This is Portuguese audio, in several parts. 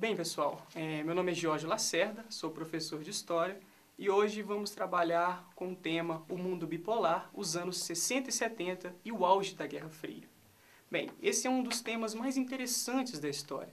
Bem, pessoal, meu nome é Jorge Lacerda, sou professor de História e hoje vamos trabalhar com o tema O Mundo Bipolar, os anos 60 e 70 e o auge da Guerra Fria. Bem, esse é um dos temas mais interessantes da história.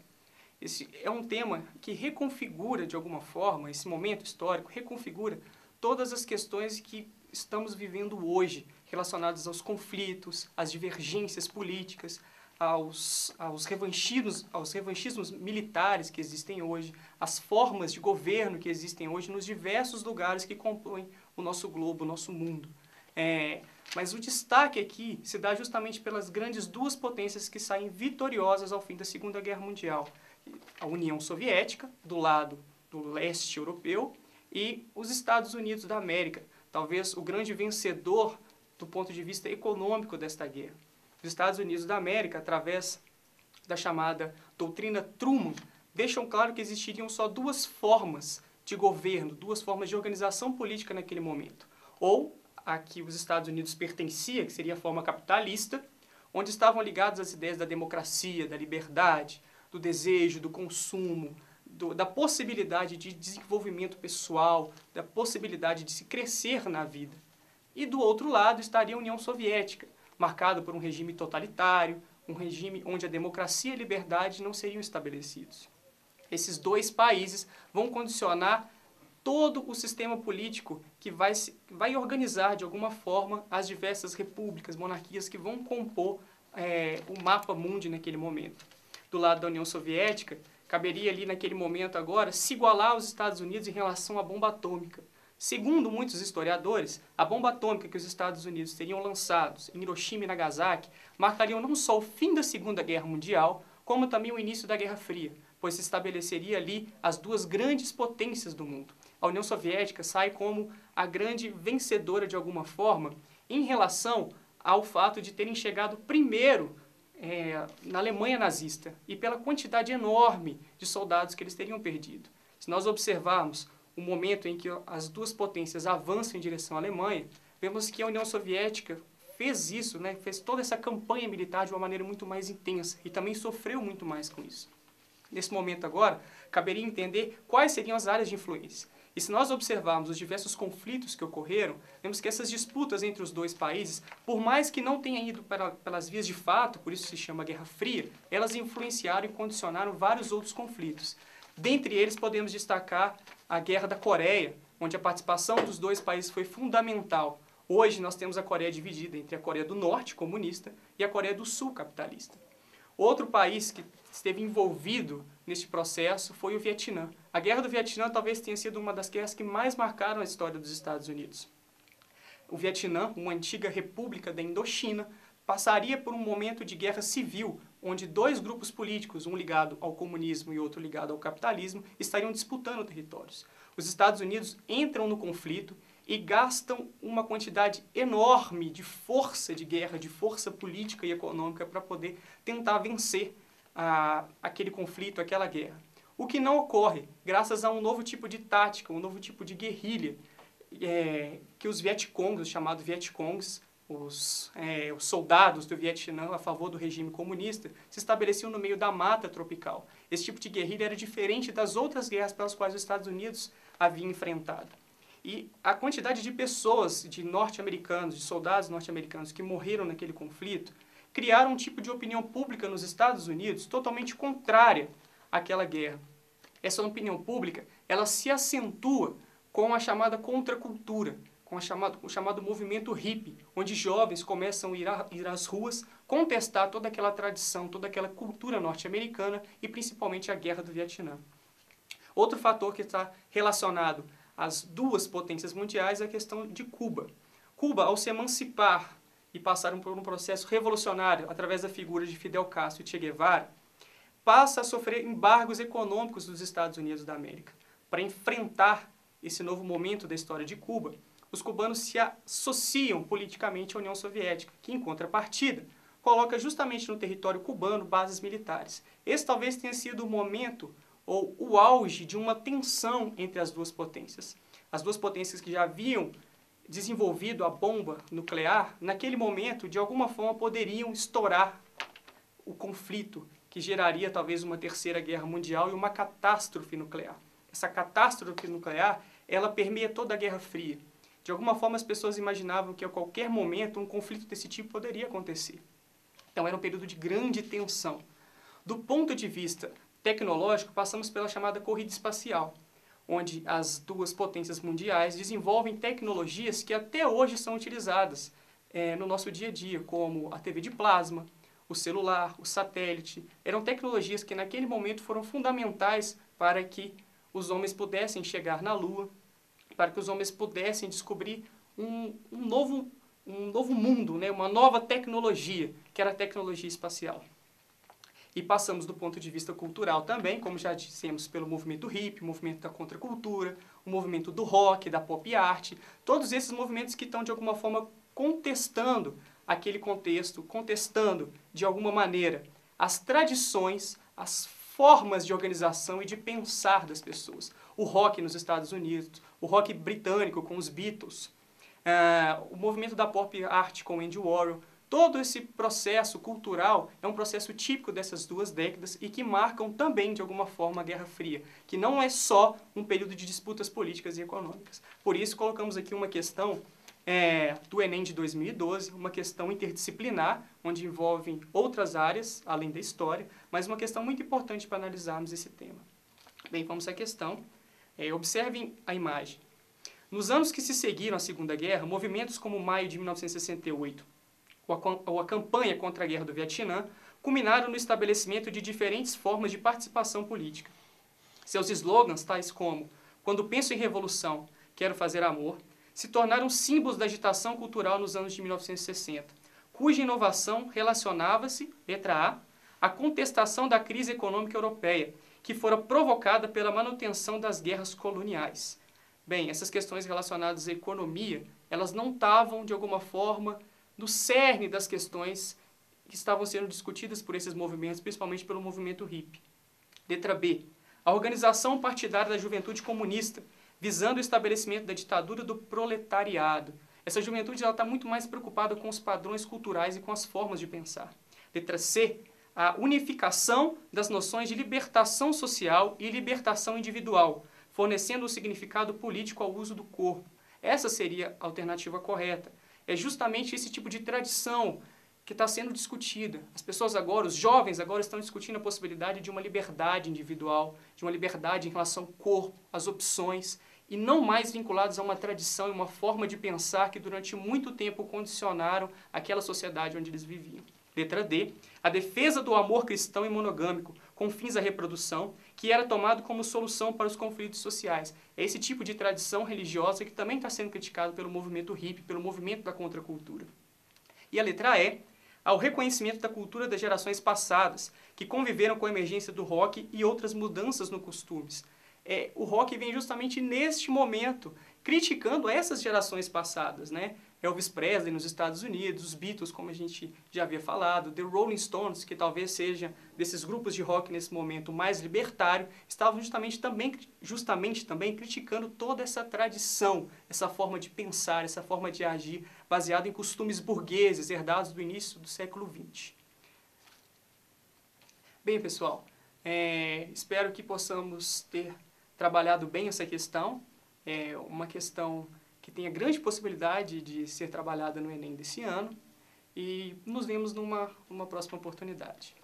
Esse é um tema que reconfigura, de alguma forma, esse momento histórico, reconfigura todas as questões que estamos vivendo hoje, relacionadas aos conflitos, às divergências políticas, aos revanchismos militares que existem hoje, às formas de governo que existem hoje nos diversos lugares que compõem o nosso globo, o nosso mundo. Mas o destaque aqui se dá justamente pelas grandes duas potências que saem vitoriosas ao fim da Segunda Guerra Mundial. A União Soviética, do lado do leste europeu, e os Estados Unidos da América, talvez o grande vencedor do ponto de vista econômico desta guerra. Os Estados Unidos da América, através da chamada doutrina Truman, deixam claro que existiriam só duas formas de governo, duas formas de organização política naquele momento. Ou a que os Estados Unidos pertencia, que seria a forma capitalista, onde estavam ligadas as ideias da democracia, da liberdade, do desejo, do consumo, da possibilidade de desenvolvimento pessoal, da possibilidade de se crescer na vida. E do outro lado estaria a União Soviética, marcada por um regime totalitário, um regime onde a democracia e a liberdade não seriam estabelecidos. Esses dois países vão condicionar todo o sistema político que vai organizar, de alguma forma, as diversas repúblicas, monarquias que vão compor o mapa mundi naquele momento. Do lado da União Soviética, caberia ali naquele momento agora se igualar aos Estados Unidos em relação à bomba atômica. Segundo muitos historiadores, a bomba atômica que os Estados Unidos teriam lançado em Hiroshima e Nagasaki marcariam não só o fim da Segunda Guerra Mundial, como também o início da Guerra Fria, pois se estabeleceria ali as duas grandes potências do mundo. A União Soviética sai como a grande vencedora de alguma forma em relação ao fato de terem chegado primeiro na Alemanha nazista e pela quantidade enorme de soldados que eles teriam perdido. Se nós observarmos o momento em que as duas potências avançam em direção à Alemanha, vemos que a União Soviética fez isso, fez toda essa campanha militar de uma maneira muito mais intensa e também sofreu muito mais com isso. Nesse momento agora, caberia entender quais seriam as áreas de influência. E se nós observarmos os diversos conflitos que ocorreram, vemos que essas disputas entre os dois países, por mais que não tenham ido pelas vias de fato, por isso se chama Guerra Fria, elas influenciaram e condicionaram vários outros conflitos. Dentre eles podemos destacar a Guerra da Coreia, onde a participação dos dois países foi fundamental. Hoje nós temos a Coreia dividida entre a Coreia do Norte, comunista, e a Coreia do Sul, capitalista. Outro país que esteve envolvido neste processo foi o Vietnã. A Guerra do Vietnã talvez tenha sido uma das guerras que mais marcaram a história dos Estados Unidos. O Vietnã, uma antiga república da Indochina, passaria por um momento de guerra civil, onde dois grupos políticos, um ligado ao comunismo e outro ligado ao capitalismo, estariam disputando territórios. Os Estados Unidos entram no conflito e gastam uma quantidade enorme de força de guerra, de força política e econômica para poder tentar vencer aquele conflito, aquela guerra. O que não ocorre, graças a um novo tipo de tática, um novo tipo de guerrilha, que os Vietcongs, os chamados Vietcongs, os soldados do Vietnã a favor do regime comunista, se estabeleciam no meio da mata tropical. Esse tipo de guerrilha era diferente das outras guerras pelas quais os Estados Unidos haviam enfrentado. E a quantidade de pessoas, de norte-americanos, de soldados norte-americanos que morreram naquele conflito, criaram um tipo de opinião pública nos Estados Unidos totalmente contrária àquela guerra. Essa opinião pública, ela se acentua com a chamada contracultura, com o chamado movimento hippie, onde jovens começam a ir às ruas, contestar toda aquela tradição, toda aquela cultura norte-americana e principalmente a Guerra do Vietnã. Outro fator que está relacionado às duas potências mundiais é a questão de Cuba. Cuba, ao se emancipar e passar por um processo revolucionário através da figura de Fidel Castro e Che Guevara, passa a sofrer embargos econômicos dos Estados Unidos da América. Para enfrentar esse novo momento da história de Cuba, os cubanos se associam politicamente à União Soviética, que, em contrapartida, coloca justamente no território cubano bases militares. Esse talvez tenha sido o momento ou o auge de uma tensão entre as duas potências. As duas potências que já haviam desenvolvido a bomba nuclear, naquele momento, de alguma forma, poderiam estourar o conflito que geraria talvez uma terceira guerra mundial e uma catástrofe nuclear. Essa catástrofe nuclear, ela permeia toda a Guerra Fria. De alguma forma, as pessoas imaginavam que a qualquer momento um conflito desse tipo poderia acontecer. Então, era um período de grande tensão. Do ponto de vista tecnológico, passamos pela chamada corrida espacial, onde as duas potências mundiais desenvolvem tecnologias que até hoje são utilizadas no nosso dia a dia, como a TV de plasma, o celular, o satélite. Eram tecnologias que naquele momento foram fundamentais para que os homens pudessem chegar na Lua, para que os homens pudessem descobrir um novo mundo, né? Uma nova tecnologia, que era a tecnologia espacial. E passamos do ponto de vista cultural também, como já dissemos, pelo movimento hippie, o movimento da contracultura, o movimento do rock, da pop art, todos esses movimentos que estão de alguma forma contestando aquele contexto, contestando de alguma maneira as tradições, as formas de organização e de pensar das pessoas. O rock nos Estados Unidos, o rock britânico com os Beatles, o movimento da pop art com Andy Warhol, todo esse processo cultural é um processo típico dessas duas décadas e que marcam também, de alguma forma, a Guerra Fria, que não é só um período de disputas políticas e econômicas. Por isso, colocamos aqui uma questão do Enem de 2012, uma questão interdisciplinar, onde envolvem outras áreas, além da história, mas uma questão muito importante para analisarmos esse tema. Bem, vamos à questão. Observem a imagem. Nos anos que se seguiram à Segunda Guerra, movimentos como Maio de 1968 ou a campanha contra a Guerra do Vietnã culminaram no estabelecimento de diferentes formas de participação política. Seus slogans, tais como "Quando penso em revolução, quero fazer amor", se tornaram símbolos da agitação cultural nos anos de 1960, cuja inovação relacionava-se, letra A, à contestação da crise econômica europeia, que fora provocada pela manutenção das guerras coloniais. Bem, essas questões relacionadas à economia, elas não estavam, de alguma forma, no cerne das questões que estavam sendo discutidas por esses movimentos, principalmente pelo movimento hippie. Letra B, a organização partidária da juventude comunista, visando o estabelecimento da ditadura do proletariado. Essa juventude está muito mais preocupada com os padrões culturais e com as formas de pensar. Letra C, a unificação das noções de libertação social e libertação individual, fornecendo um significado político ao uso do corpo. Essa seria a alternativa correta. É justamente esse tipo de tradição que está sendo discutida. As pessoas agora, os jovens agora estão discutindo a possibilidade de uma liberdade individual, de uma liberdade em relação ao corpo, às opções, e não mais vinculados a uma tradição e uma forma de pensar que durante muito tempo condicionaram aquela sociedade onde eles viviam. Letra D, a defesa do amor cristão e monogâmico, com fins à reprodução, que era tomado como solução para os conflitos sociais. É esse tipo de tradição religiosa que também está sendo criticado pelo movimento hippie, pelo movimento da contracultura. E a letra E, ao reconhecimento da cultura das gerações passadas, que conviveram com a emergência do rock e outras mudanças nos costumes. O rock vem justamente neste momento, criticando essas gerações passadas, né? Elvis Presley nos Estados Unidos, os Beatles, como a gente já havia falado, The Rolling Stones, que talvez seja desses grupos de rock nesse momento mais libertário, estavam justamente também criticando toda essa tradição, essa forma de pensar, essa forma de agir, baseada em costumes burgueses herdados do início do século XX. Bem, pessoal, espero que possamos ter trabalhado bem essa questão. É uma questão que tem a grande possibilidade de ser trabalhada no Enem desse ano, e nos vemos numa próxima oportunidade.